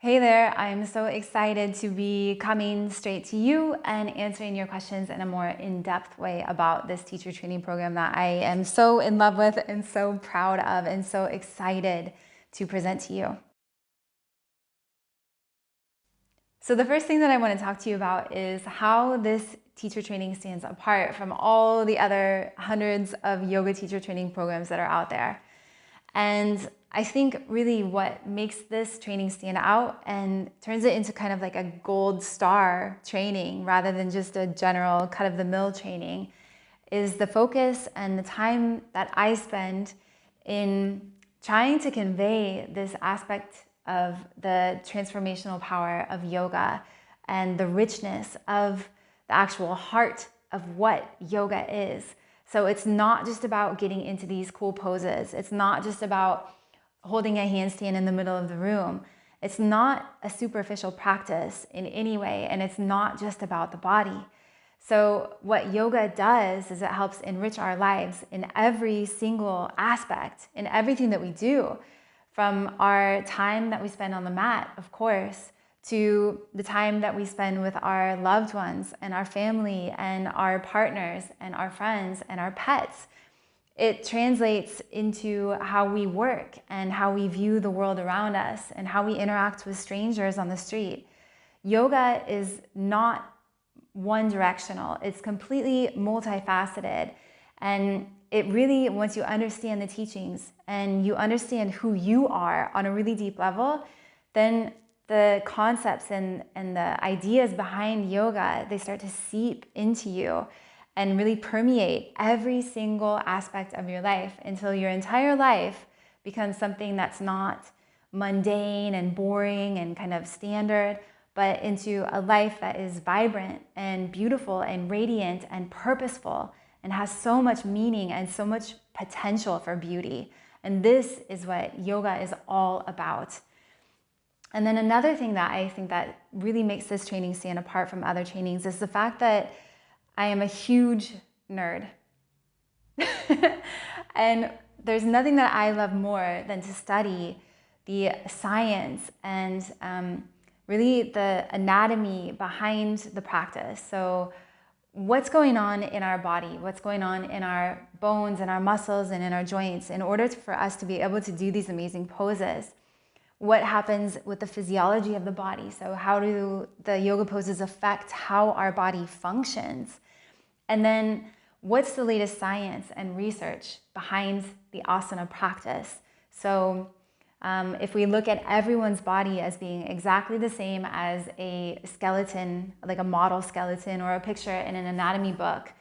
Hey there, I'm so excited to be coming straight to you and answering your questions in a more in-depth way about this teacher training program that I am so in love with and so proud of and so excited to present to you. So the first thing that I want to talk to you about is how this teacher training stands apart from all the other hundreds of yoga teacher training programs that are out there. And I think really what makes this training stand out and turns it into kind of like a gold star training rather than just a general cut-of-the-mill training is the focus and the time that I spend in trying to convey this aspect of the transformational power of yoga and the richness of the actual heart of what yoga is. So it's not just about getting into these cool poses. It's not just about holding a handstand in the middle of the room. It's not a superficial practice in any way, and it's not just about the body. So what yoga does is it helps enrich our lives in every single aspect, in everything that we do, from our time that we spend on the mat, of course, to the time that we spend with our loved ones and our family and our partners and our friends and our pets. It translates into how we work and how we view the world around us and how we interact with strangers on the street. Yoga is not one directional. It's completely multifaceted. And it really, once you understand the teachings and you understand who you are on a really deep level, then the concepts and the ideas behind yoga, they start to seep into you and really permeate every single aspect of your life until your entire life becomes something that's not mundane and boring and kind of standard, but into a life that is vibrant and beautiful and radiant and purposeful and has so much meaning and so much potential for beauty. And this is what yoga is all about. And then another thing that I think that really makes this training stand apart from other trainings is the fact that I am a huge nerd. And there's nothing that I love more than to study the science and really the anatomy behind the practice. So what's going on in our body, what's going on in our bones and our muscles and in our joints in order for us to be able to do these amazing poses. What happens with the physiology of the body? So how do the yoga poses affect how our body functions? And then what's the latest science and research behind the asana practice? So if we look at everyone's body as being exactly the same as a skeleton, like a model skeleton or a picture in an anatomy book,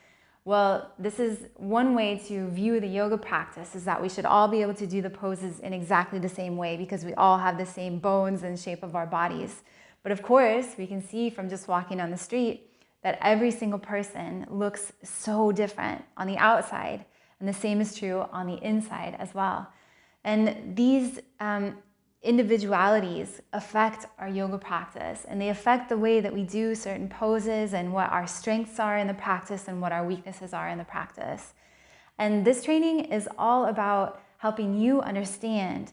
well, this is one way to view the yoga practice, is that we should all be able to do the poses in exactly the same way because we all have the same bones and shape of our bodies. But of course, we can see from just walking on the street that every single person looks so different on the outside, and the same is true on the inside as well. And these individualities affect our yoga practice, and they affect the way that we do certain poses and what our strengths are in the practice and what our weaknesses are in the practice. And this training is all about helping you understand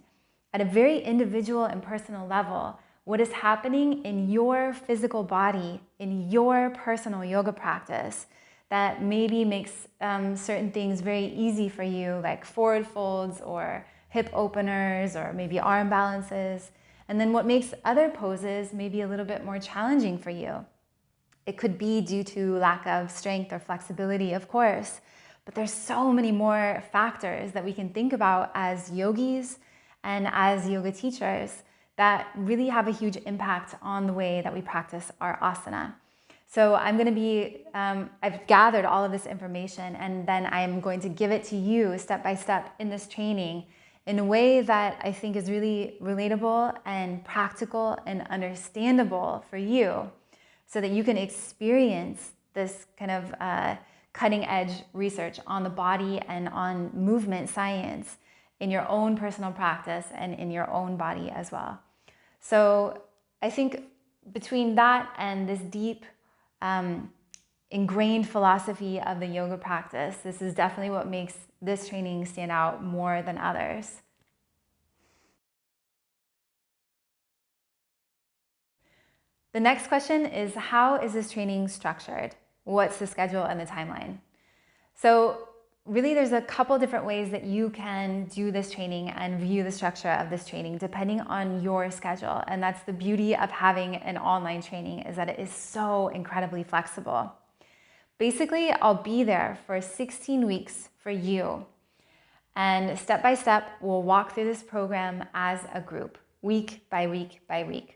at a very individual and personal level what is happening in your physical body, in your personal yoga practice that maybe makes certain things very easy for you, like forward folds or hip openers or maybe arm balances, and then what makes other poses maybe a little bit more challenging for you. It could be due to lack of strength or flexibility, of course, but there's so many more factors that we can think about as yogis and as yoga teachers that really have a huge impact on the way that we practice our asana. So I'm going to be, I've gathered all of this information, and then I'm going to give it to you step by step in this training in a way that I think is really relatable and practical and understandable for you so that you can experience this kind of cutting edge research on the body and on movement science in your own personal practice and in your own body as well. So I think between that and this deep ingrained philosophy of the yoga practice, this is definitely what makes this training stand out more than others. The next question is, how is this training structured? What's the schedule and the timeline? So really, there's a couple different ways that you can do this training and view the structure of this training depending on your schedule. And that's the beauty of having an online training, is that it is so incredibly flexible. Basically, I'll be there for 16 weeks for you. And step by step, we'll walk through this program as a group, week by week by week.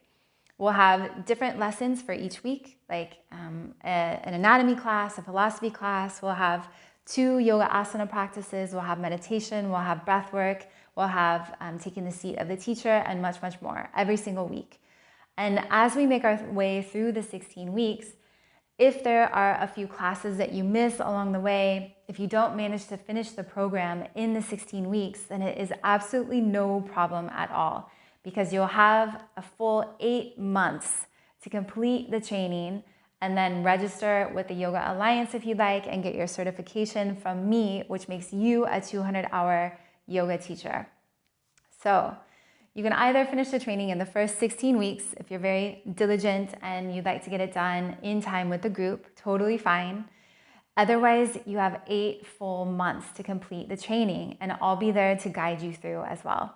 We'll have different lessons for each week, like an anatomy class, a philosophy class. We'll have 2 yoga asana practices. We'll have meditation. We'll have breath work. We'll have taking the seat of the teacher, and much, much more every single week. And as we make our way through the 16 weeks, if there are a few classes that you miss along the way, if you don't manage to finish the program in the 16 weeks, then it is absolutely no problem at all, because you'll have a full 8 months to complete the training and then register with the Yoga Alliance if you'd like and get your certification from me, which makes you a 200-hour yoga teacher. So you can either finish the training in the first 16 weeks if you're very diligent and you'd like to get it done in time with the group, totally fine. Otherwise, you have 8 full months to complete the training, and I'll be there to guide you through as well.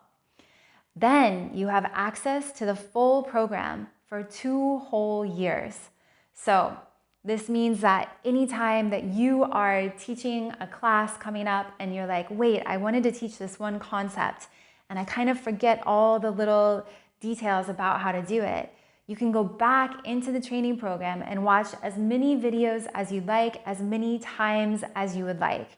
Then you have access to the full program for 2 whole years. So this means that anytime that you are teaching a class coming up and you're like, wait, I wanted to teach this one concept and I kind of forget all the little details about how to do it, you can go back into the training program and watch as many videos as you'd like, as many times as you would like.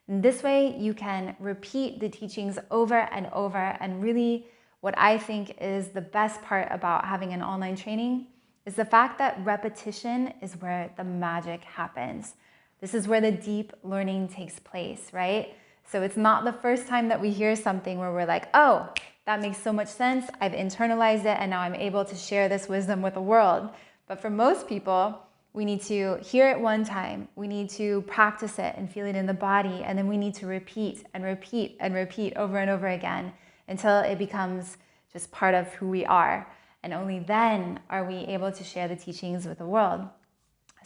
And this way you can repeat the teachings over and over. And really what I think is the best part about having an online training is the fact that repetition is where the magic happens. This is where the deep learning takes place, right? So it's not the first time that we hear something where we're like, oh, that makes so much sense. I've internalized it and now I'm able to share this wisdom with the world. But for most people, we need to hear it one time. We need to practice it and feel it in the body. And then we need to repeat and repeat and repeat over and over again until it becomes just part of who we are. And only then are we able to share the teachings with the world.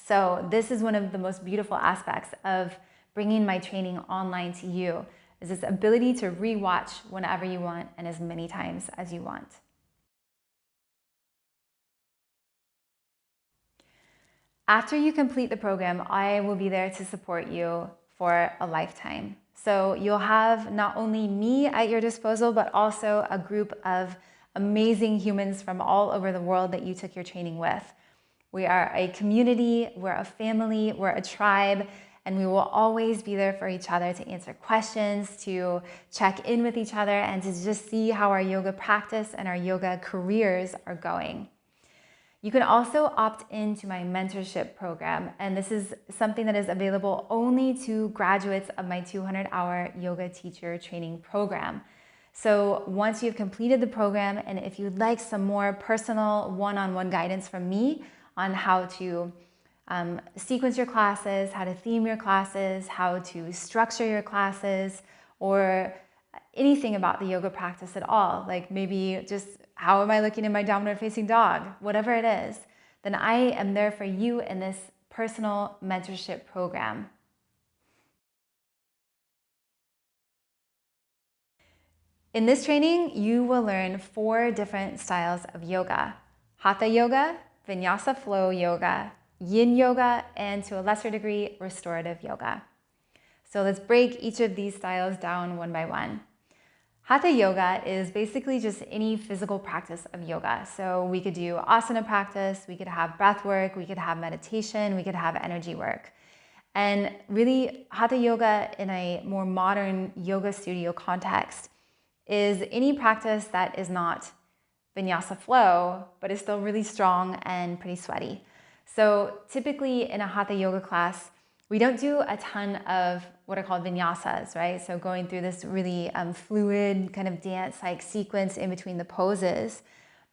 So this is one of the most beautiful aspects of bringing my training online to you, is this ability to rewatch whenever you want and as many times as you want. After you complete the program, I will be there to support you for a lifetime. So you'll have not only me at your disposal, but also a group of amazing humans from all over the world that you took your training with. We are a community, we're a family, we're a tribe, and we will always be there for each other to answer questions, to check in with each other, and to just see how our yoga practice and our yoga careers are going. You can also opt into my mentorship program, and this is something that is available only to graduates of my 200-hour yoga teacher training program. So once you've completed the program, and if you'd like some more personal one-on-one guidance from me on how to sequence your classes, how to theme your classes, how to structure your classes, or anything about the yoga practice at all, like maybe just how am I looking in my downward facing dog, whatever it is, then I am there for you in this personal mentorship program. In this training, you will learn 4 different styles of yoga: Hatha yoga, Vinyasa flow yoga, Yin yoga, and to a lesser degree, restorative yoga. So let's break each of these styles down one by one. Hatha yoga is basically just any physical practice of yoga. So we could do asana practice, we could have breath work, we could have meditation, we could have energy work. And really, Hatha yoga in a more modern yoga studio context is any practice that is not Vinyasa flow, but is still really strong and pretty sweaty. So typically in a Hatha yoga class, we don't do a ton of what are called vinyasas, right? So going through this really fluid kind of dance-like sequence in between the poses,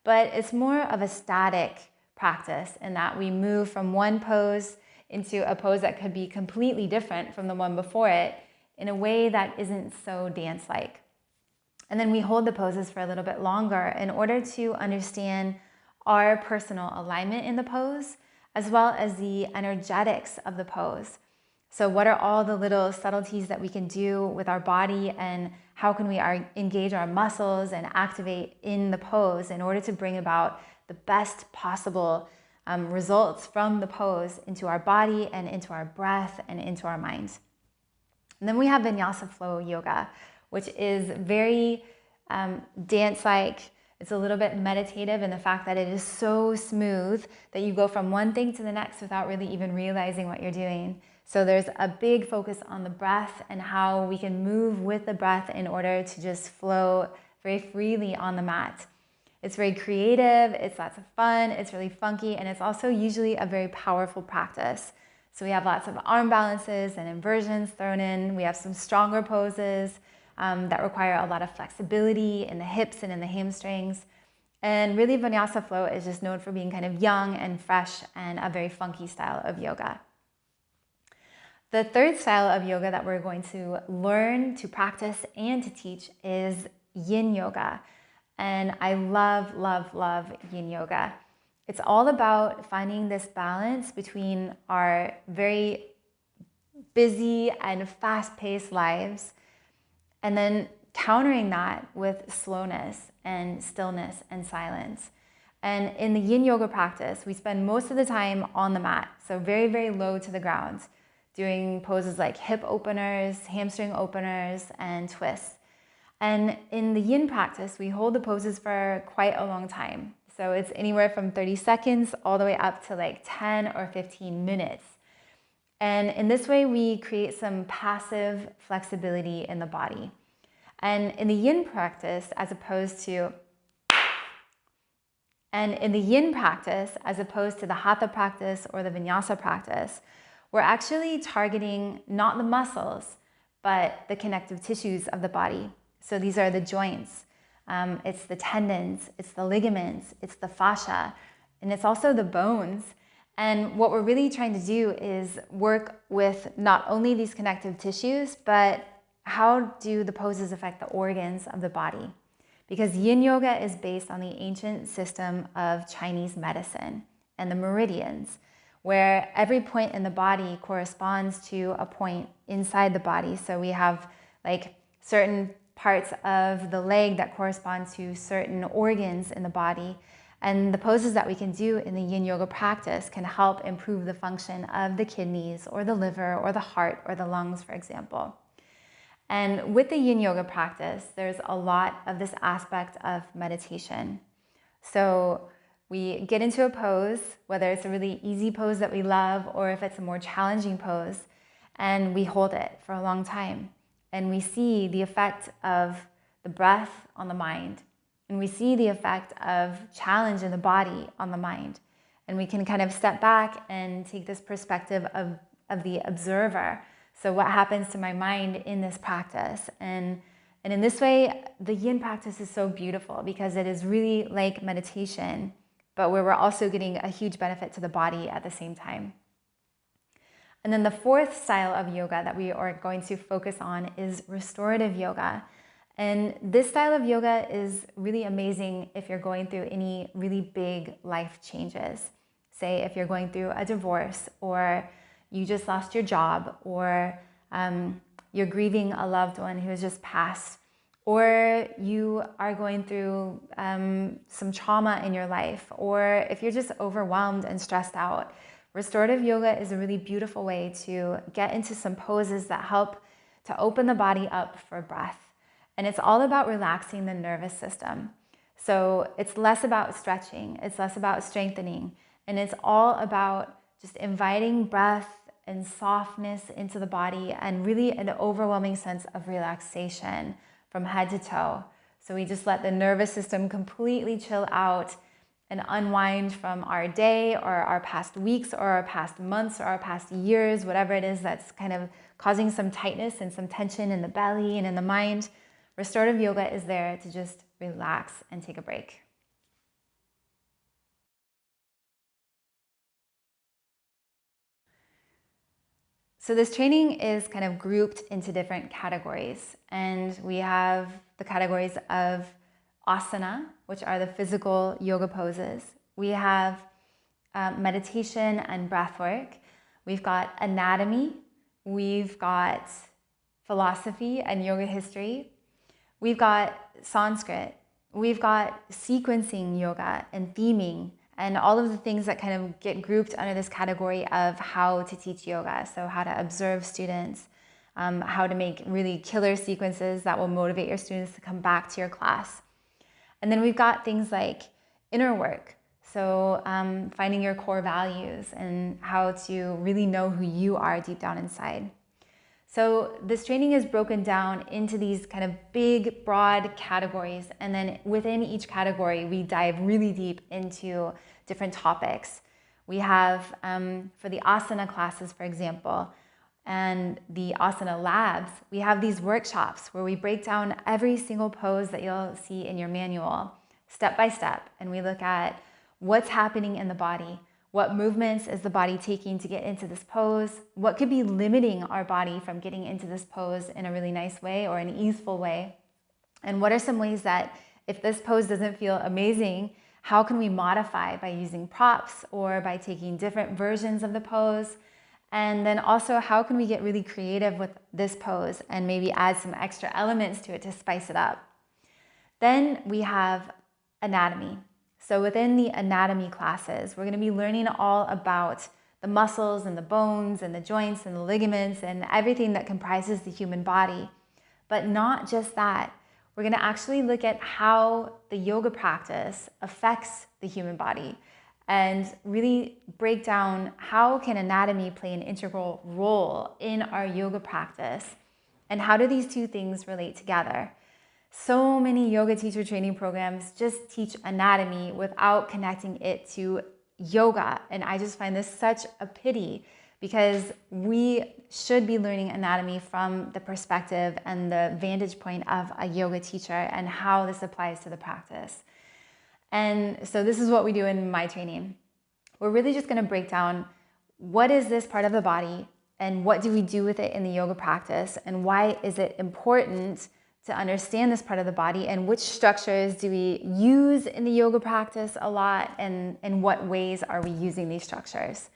but it's more of a static practice in that we move from one pose into a pose that could be completely different from the one before it in a way that isn't so dance-like. And then we hold the poses for a little bit longer in order to understand our personal alignment in the pose, as well as the energetics of the pose. So what are all the little subtleties that we can do with our body, and how can we engage our muscles and activate in the pose in order to bring about the best possible results from the pose into our body and into our breath and into our minds. And then we have Vinyasa Flow Yoga, which is very dance-like. It's a little bit meditative in the fact that it is so smooth that you go from one thing to the next without really even realizing what you're doing. So there's a big focus on the breath and how we can move with the breath in order to just flow very freely on the mat. It's very creative, it's lots of fun, it's really funky, and it's also usually a very powerful practice. So we have lots of arm balances and inversions thrown in. We have some stronger poses that require a lot of flexibility in the hips and in the hamstrings. And really, Vinyasa Flow is just known for being kind of young and fresh and a very funky style of yoga. The third style of yoga that we're going to learn, to practice, and to teach is Yin Yoga. And I love, love, love Yin Yoga. It's all about finding this balance between our very busy and fast-paced lives, and then countering that with slowness and stillness and silence. And in the Yin Yoga practice, we spend most of the time on the mat, so very, very low to the ground, doing poses like hip openers, hamstring openers, and twists. And in the Yin practice, we hold the poses for quite a long time. So it's anywhere from 30 seconds all the way up to like 10 or 15 minutes. And in this way, we create some passive flexibility in the body. And in the Yin practice, as opposed to the Hatha practice or the Vinyasa practice, we're actually targeting not the muscles, but the connective tissues of the body. So these are the joints, it's the tendons, it's the ligaments, it's the fascia, and it's also the bones. And what we're really trying to do is work with not only these connective tissues, but how do the poses affect the organs of the body? Because Yin Yoga is based on the ancient system of Chinese medicine and the meridians, where every point in the body corresponds to a point inside the body. So we have like certain parts of the leg that correspond to certain organs in the body. And the poses that we can do in the Yin Yoga practice can help improve the function of the kidneys or the liver or the heart or the lungs, for example. And with the Yin Yoga practice, there's a lot of this aspect of meditation. So we get into a pose, whether it's a really easy pose that we love or if it's a more challenging pose, and we hold it for a long time. And we see the effect of the breath on the mind. And we see the effect of challenge in the body on the mind. And we can kind of step back and take this perspective of the observer. So what happens to my mind in this practice? And in this way, the Yin practice is so beautiful because it is really like meditation, but where we're also getting a huge benefit to the body at the same time. And then the fourth style of yoga that we are going to focus on is restorative yoga. And this style of yoga is really amazing if you're going through any really big life changes. Say if you're going through a divorce, or you just lost your job, or you're grieving a loved one who has just passed, or you are going through some trauma in your life, or if you're just overwhelmed and stressed out. Restorative yoga is a really beautiful way to get into some poses that help to open the body up for breath. And it's all about relaxing the nervous system. So it's less about stretching, it's less about strengthening, and it's all about just inviting breath and softness into the body and really an overwhelming sense of relaxation from head to toe. So we just let the nervous system completely chill out and unwind from our day or our past weeks or our past months or our past years, whatever it is that's kind of causing some tightness and some tension in the belly and in the mind. Restorative yoga is there to just relax and take a break. So this training is kind of grouped into different categories, and we have the categories of asana, which are the physical yoga poses. We have meditation and breath work. We've got anatomy. We've got philosophy and yoga history. We've got Sanskrit. We've got sequencing yoga and theming and all of the things that kind of get grouped under this category of how to teach yoga. So how to observe students, how to make really killer sequences that will motivate your students to come back to your class. And then we've got things like inner work. So finding your core values and how to really know who you are deep down inside. So this training is broken down into these kind of big, broad categories. And then within each category, we dive really deep into different topics. We have, for the asana classes, for example, and the asana labs, we have these workshops where we break down every single pose that you'll see in your manual, step by step. And we look at what's happening in the body. What movements is the body taking to get into this pose? What could be limiting our body from getting into this pose in a really nice way or an easeful way? And what are some ways that if this pose doesn't feel amazing, how can we modify by using props or by taking different versions of the pose? And then also, how can we get really creative with this pose and maybe add some extra elements to it to spice it up? Then we have anatomy. So within the anatomy classes, we're going to be learning all about the muscles and the bones and the joints and the ligaments and everything that comprises the human body. But not just that. We're going to actually look at how the yoga practice affects the human body and really break down how can anatomy play an integral role in our yoga practice and how do these two things relate together. So many yoga teacher training programs just teach anatomy without connecting it to yoga. And I just find this such a pity because we should be learning anatomy from the perspective and the vantage point of a yoga teacher and how this applies to the practice. And so this is what we do in my training. We're really just going to break down what is this part of the body and what do we do with it in the yoga practice and why is it important to understand this part of the body and which structures do we use in the yoga practice a lot and in what ways are we using these structures.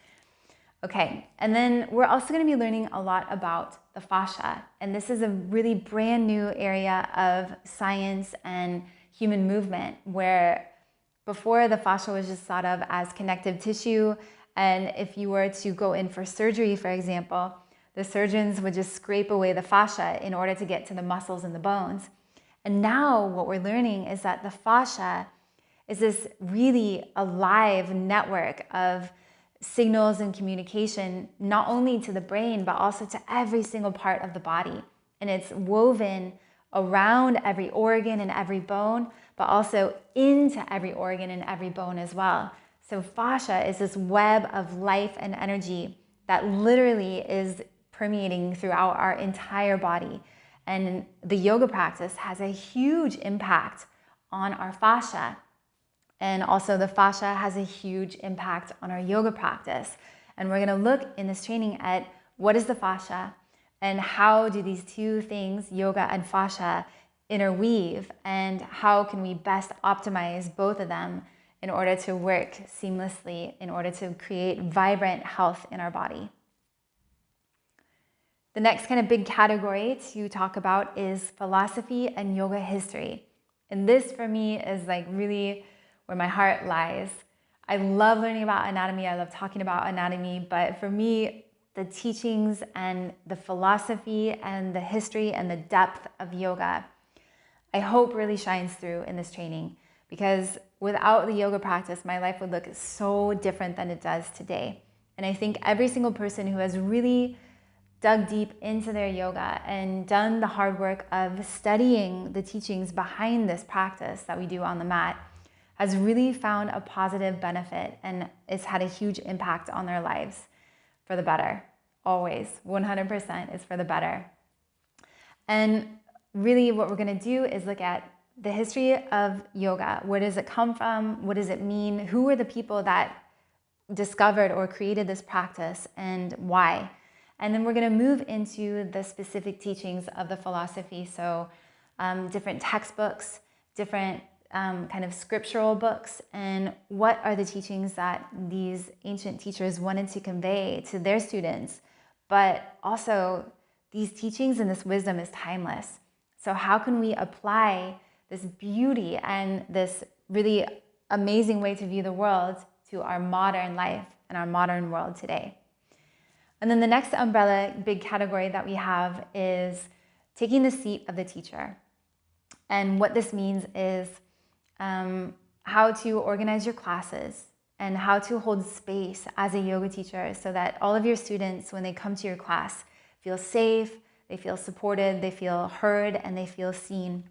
Okay, and then we're also going to be learning a lot about the fascia. And this is a really brand new area of science and human movement where before the fascia was just thought of as connective tissue. And if you were to go in for surgery, for example, the surgeons would just scrape away the fascia in order to get to the muscles and the bones. And now what we're learning is that the fascia is this really alive network of signals and communication, not only to the brain, but also to every single part of the body. And it's woven around every organ and every bone, but also into every organ and every bone as well. So fascia is this web of life and energy that literally is permeating throughout our entire body. And the yoga practice has a huge impact on our fascia. And also the fascia has a huge impact on our yoga practice. And we're going to look in this training at what is the fascia and how do these two things, yoga and fascia, interweave and how can we best optimize both of them in order to work seamlessly, in order to create vibrant health in our body. The next kind of big category to talk about is philosophy and yoga history. And this for me is like really where my heart lies. I love learning about anatomy. I love talking about anatomy. But for me, the teachings and the philosophy and the history and the depth of yoga, I hope really shines through in this training. Because without the yoga practice, my life would look so different than it does today. And I think every single person who has really dug deep into their yoga and done the hard work of studying the teachings behind this practice that we do on the mat has really found a positive benefit, and it's had a huge impact on their lives for the better. Always, 100% is for the better. And really what we're going to do is look at the history of yoga. Where does it come from? What does it mean? Who were the people that discovered or created this practice and why? And then we're going to move into the specific teachings of the philosophy. So different textbooks, different kind of scriptural books and what are the teachings that these ancient teachers wanted to convey to their students. But also, these teachings and this wisdom is timeless. So how can we apply this beauty and this really amazing way to view the world to our modern life and our modern world today? And then the next umbrella big category that we have is taking the seat of the teacher. And what this means is how to organize your classes and how to hold space as a yoga teacher so that all of your students, when they come to your class, feel safe, they feel supported, they feel heard, and they feel seen.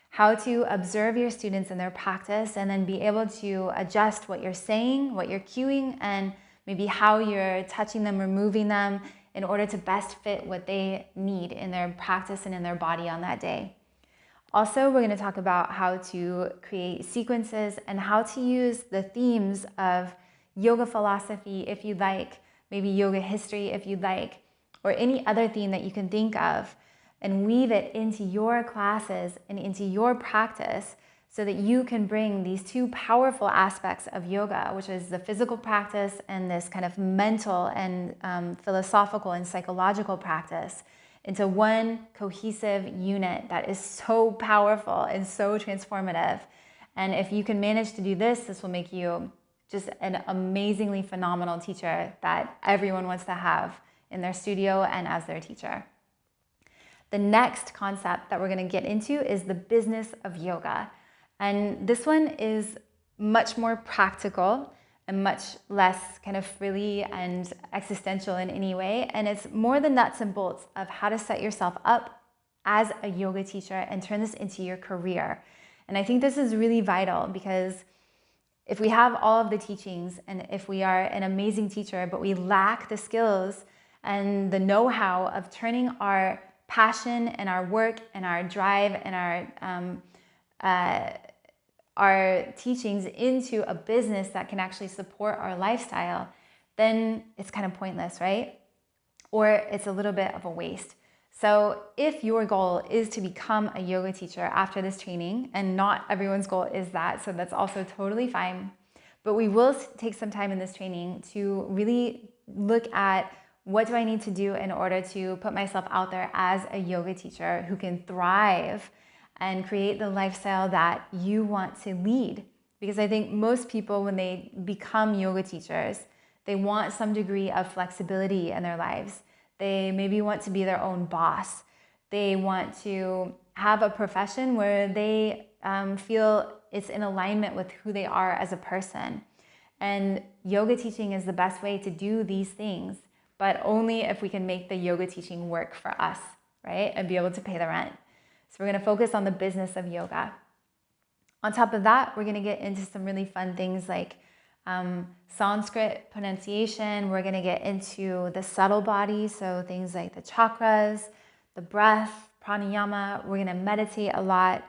How to observe your students in their practice and then be able to adjust what you're saying, what you're cueing, and maybe how you're touching them or moving them in order to best fit what they need in their practice and in their body on that day. Also, we're going to talk about how to create sequences and how to use the themes of yoga philosophy, if you'd like, maybe yoga history, if you'd like, or any other theme that you can think of, and weave it into your classes and into your practice so that you can bring these two powerful aspects of yoga, which is the physical practice and this kind of mental and philosophical and psychological practice, into one cohesive unit that is so powerful and so transformative. And if you can manage to do this, this will make you just an amazingly phenomenal teacher that everyone wants to have in their studio and as their teacher. The next concept that we're going to get into is the business of yoga. And this one is much more practical and much less kind of frilly and existential in any way. And it's more the nuts and bolts of how to set yourself up as a yoga teacher and turn this into your career. And I think this is really vital because if we have all of the teachings and if we are an amazing teacher, but we lack the skills and the know-how of turning our passion and our work and our drive and our teachings into a business that can actually support our lifestyle, then it's kind of pointless, right? Or it's a little bit of a waste. So if your goal is to become a yoga teacher after this training, and not everyone's goal is that, so that's also totally fine, but we will take some time in this training to really look at what do I need to do in order to put myself out there as a yoga teacher who can thrive and create the lifestyle that you want to lead. Because I think most people, when they become yoga teachers, they want some degree of flexibility in their lives. They maybe want to be their own boss. They want to have a profession where they feel it's in alignment with who they are as a person. And yoga teaching is the best way to do these things, but only if we can make the yoga teaching work for us, right? And be able to pay the rent. So we're going to focus on the business of yoga. On top of that, we're going to get into some really fun things like Sanskrit pronunciation. We're going to get into the subtle body, so things like the chakras, the breath, pranayama. We're going to meditate a lot.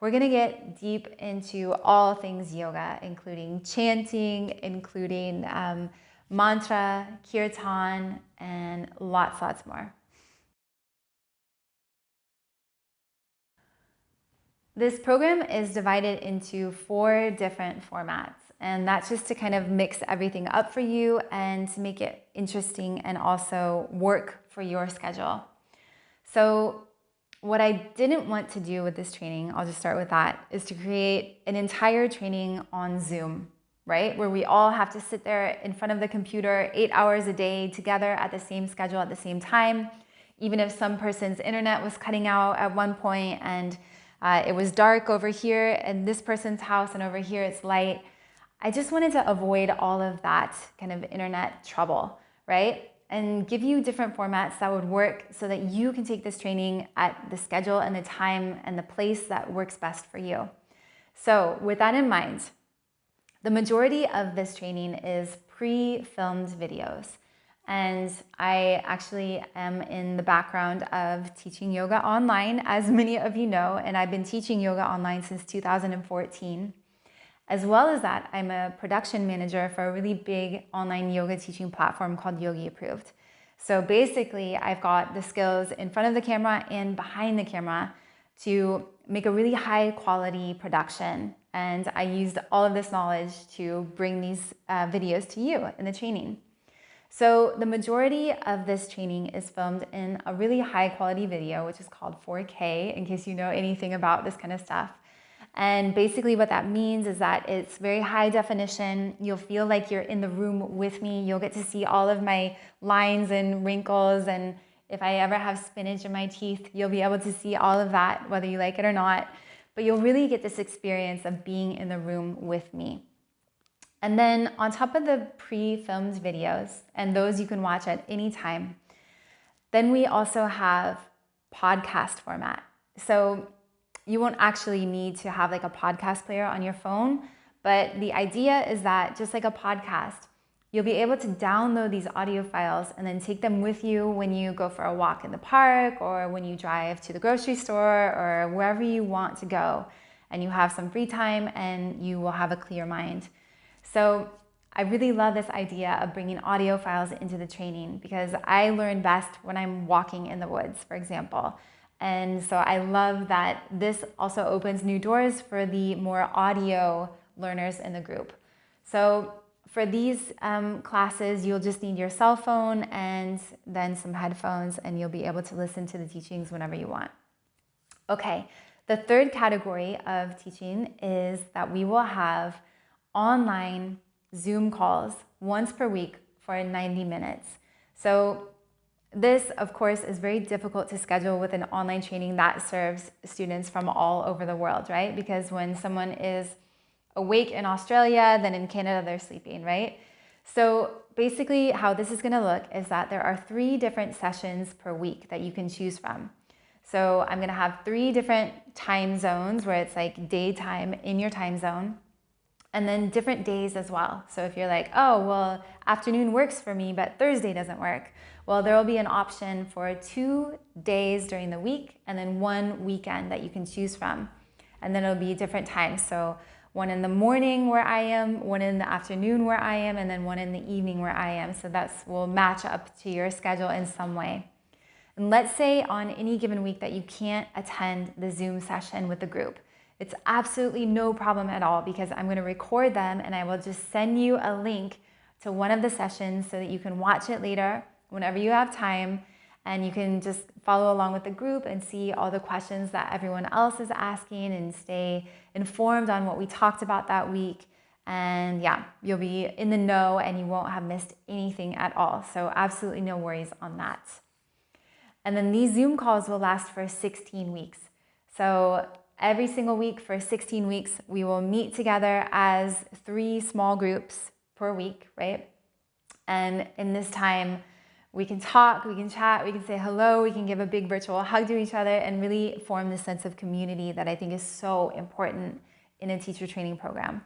We're going to get deep into all things yoga, including chanting, including mantra, kirtan, and lots more. This program is divided into 4 different formats, and that's just to kind of mix everything up for you and to make it interesting and also work for your schedule. So what I didn't want to do with this training, I'll just start with that, is to create an entire training on Zoom, right? Where we all have to sit there in front of the computer 8 hours a day together at the same schedule at the same time. Even if some person's internet was cutting out at one point and it was dark over here in this person's house and over here it's light. I just wanted to avoid all of that kind of internet trouble, right? And give you different formats that would work so that you can take this training at the schedule and the time and the place that works best for you. So with that in mind, the majority of this training is pre-filmed videos. And I actually am in the background of teaching yoga online, as many of you know, and I've been teaching yoga online since 2014. As well as that, I'm a production manager for a really big online yoga teaching platform called Yogi Approved. So basically, I've got the skills in front of the camera and behind the camera to make a really high quality production. And I used all of this knowledge to bring these videos to you in the training. So the majority of this training is filmed in a really high quality video, which is called 4K, in case you know anything about this kind of stuff. And basically what that means is that it's very high definition. You'll feel like you're in the room with me. You'll get to see all of my lines and wrinkles, and if I ever have spinach in my teeth, you'll be able to see all of that, whether you like it or not. But you'll really get this experience of being in the room with me. And then on top of the pre-filmed videos, and those you can watch at any time, then we also have podcast format. So you won't actually need to have like a podcast player on your phone, but the idea is that just like a podcast, you'll be able to download these audio files and then take them with you when you go for a walk in the park or when you drive to the grocery store or wherever you want to go, and you have some free time and you will have a clear mind. So I really love this idea of bringing audio files into the training because I learn best when I'm walking in the woods, for example. And so I love that this also opens new doors for the more audio learners in the group. So for these classes, you'll just need your cell phone and then some headphones, and you'll be able to listen to the teachings whenever you want. Okay, the third category of teaching is that we will have online Zoom calls once per week for 90 minutes. So this, of course, is very difficult to schedule with an online training that serves students from all over the world, right? Because when someone is awake in Australia, then in Canada they're sleeping, right? So basically how this is going to look is that there are 3 different sessions per week that you can choose from. So I'm going to have 3 different time zones where it's like daytime in your time zone, and then different days as well. So if you're like, oh, well, afternoon works for me, but Thursday doesn't work, well, there will be an option for 2 days during the week and then 1 weekend that you can choose from. And then it'll be different times. So one in the morning where I am, one in the afternoon where I am, and then one in the evening where I am. So that will match up to your schedule in some way. And let's say on any given week that you can't attend the Zoom session with the group. It's absolutely no problem at all because I'm going to record them and I will just send you a link to one of the sessions so that you can watch it later whenever you have time, and you can just follow along with the group and see all the questions that everyone else is asking and stay informed on what we talked about that week. And yeah, you'll be in the know and you won't have missed anything at all. So absolutely no worries on that. And then these Zoom calls will last for 16 weeks. So every single week for 16 weeks, we will meet together as 3 small groups per week, right? And in this time, we can talk, we can chat, we can say hello, we can give a big virtual hug to each other and really form this sense of community that I think is so important in a teacher training program.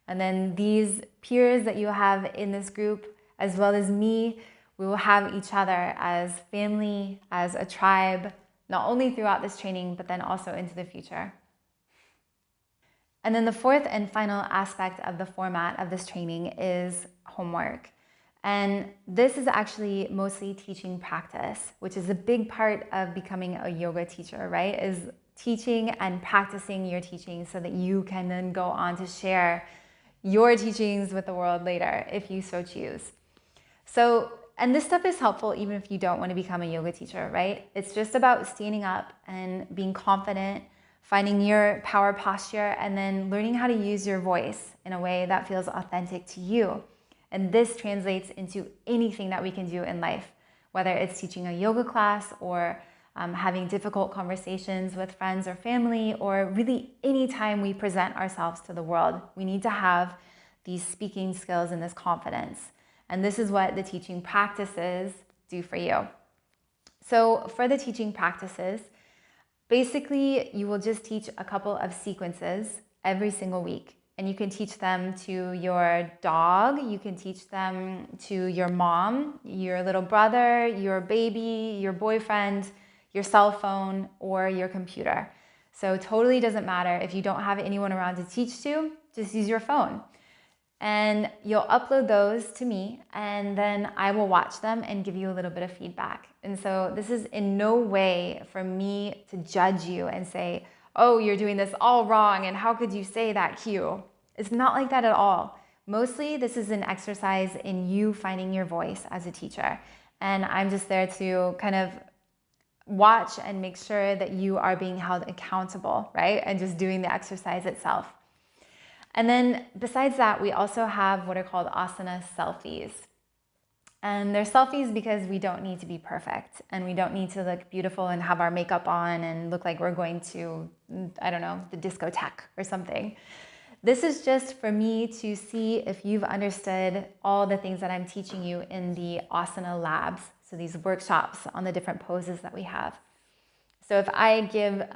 And then these peers that you have in this group, as well as me, we will have each other as family, as a tribe, not only throughout this training, but then also into the future. And then the fourth and final aspect of the format of this training is homework. And this is actually mostly teaching practice, which is a big part of becoming a yoga teacher, right? Is teaching and practicing your teaching so that you can then go on to share your teachings with the world later, if you so choose. So, and this stuff is helpful even if you don't want to become a yoga teacher, right? It's just about standing up and being confident, finding your power posture, and then learning how to use your voice in a way that feels authentic to you. And this translates into anything that we can do in life, whether it's teaching a yoga class or having difficult conversations with friends or family, or really any time we present ourselves to the world. We need to have these speaking skills and this confidence. And this is what the teaching practices do for you. So for the teaching practices, basically you will just teach a couple of sequences every single week. And you can teach them to your dog, you can teach them to your mom, your little brother, your baby, your boyfriend, your cell phone, or your computer. So totally doesn't matter if you don't have anyone around to teach to, just use your phone. And you'll upload those to me, and then I will watch them and give you a little bit of feedback. And so this is in no way for me to judge you and say, oh, you're doing this all wrong, and how could you say that cue? It's not like that at all. Mostly this is an exercise in you finding your voice as a teacher. And I'm just there to kind of watch and make sure that you are being held accountable, right? And just doing the exercise itself. And then besides that, we also have what are called asana selfies. And they're selfies because we don't need to be perfect and we don't need to look beautiful and have our makeup on and look like we're going to, I don't know, the discotheque or something. This is just for me to see if you've understood all the things that I'm teaching you in the asana labs, so these workshops on the different poses that we have. So if I give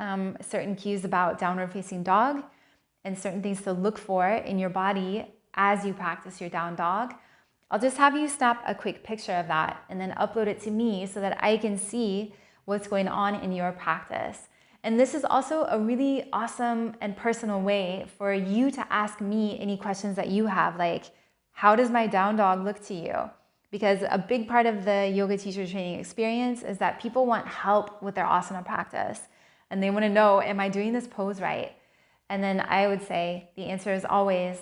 certain cues about downward facing dog, and certain things to look for in your body as you practice your down dog, I'll just have you snap a quick picture of that and then upload it to me so that I can see what's going on in your practice. And this is also a really awesome and personal way for you to ask me any questions that you have, like, how does my down dog look to you? Because a big part of the yoga teacher training experience is that people want help with their asana practice. And they want to know, am I doing this pose right? And then I would say the answer is always,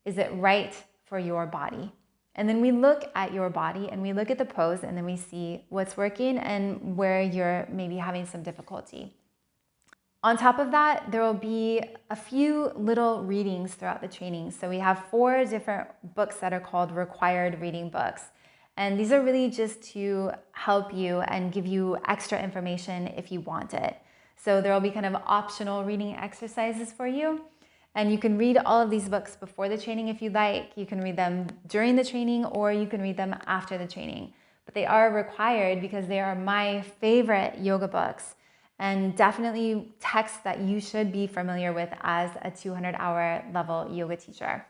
is it right for your body? And then we look at your body and we look at the pose and then we see what's working and where you're maybe having some difficulty. On top of that, there will be a few little readings throughout the training. So we have 4 different books that are called required reading books. And these are really just to help you and give you extra information if you want it. So there will be kind of optional reading exercises for you. And you can read all of these books before the training if you like. You can read them during the training or you can read them after the training. But they are required because they are my favorite yoga books and definitely texts that you should be familiar with as a 200-hour level yoga teacher.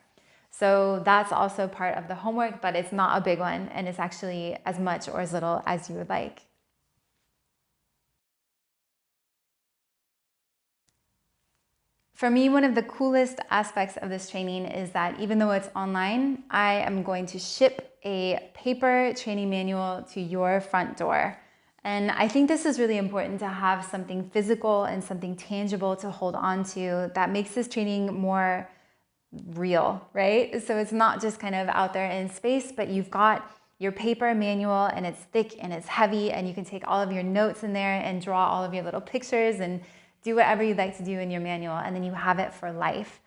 So that's also part of the homework, but it's not a big one and it's actually as much or as little as you would like. For me, one of the coolest aspects of this training is that even though it's online, I am going to ship a paper training manual to your front door. And I think this is really important to have something physical and something tangible to hold on to that makes this training more real, right? So it's not just kind of out there in space, but you've got your paper manual and it's thick and it's heavy and you can take all of your notes in there and draw all of your little pictures and do whatever you'd like to do in your manual, and then you have it for life.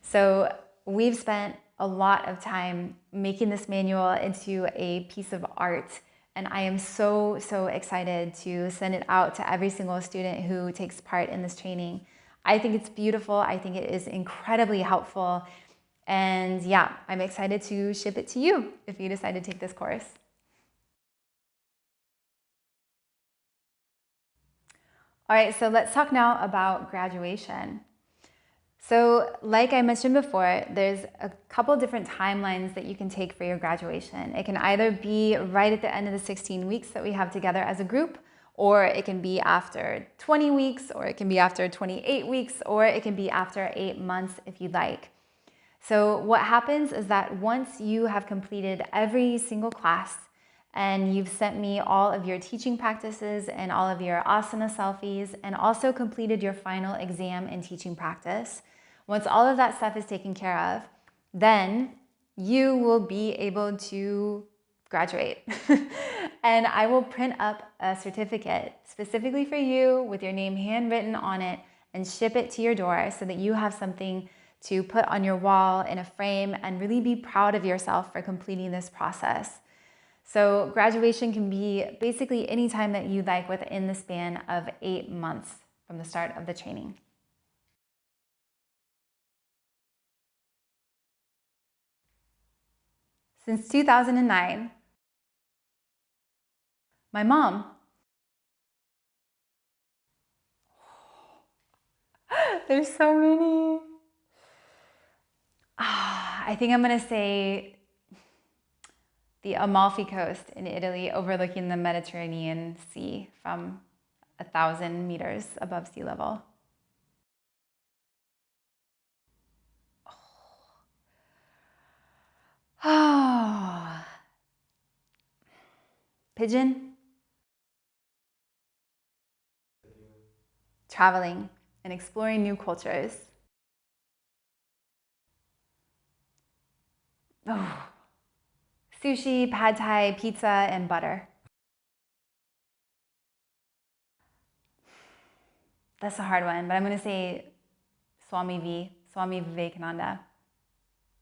So we've spent a lot of time making this manual into a piece of art, and I am so excited to send it out to every single student who takes part in this training. I think it's beautiful. I think it is incredibly helpful. And yeah, I'm excited to ship it to you if you decide to take this course. All right, so let's talk now about graduation. So like I mentioned before, there's a couple different timelines that you can take for your graduation. It can either be right at the end of the 16 weeks that we have together as a group, or it can be after 20 weeks, or it can be after 28 weeks, or it can be after 8 months if you'd like. So what happens is that once you have completed every single class and you've sent me all of your teaching practices and all of your asana selfies and also completed your final exam and teaching practice, once all of that stuff is taken care of, then you will be able to graduate. And I will print up a certificate specifically for you with your name handwritten on it and ship it to your door so that you have something to put on your wall in a frame and really be proud of yourself for completing this process. So graduation can be basically any time that you like within the span of 8 months from the start of the training. Since 2009, my mom. There's so many. I think I'm gonna say the Amalfi Coast in Italy overlooking the Mediterranean Sea from 1,000 meters above sea level. Pigeon? Traveling and exploring new cultures. Oh. Sushi, pad thai, pizza, and butter. That's a hard one, but I'm going to say Swami Vivekananda.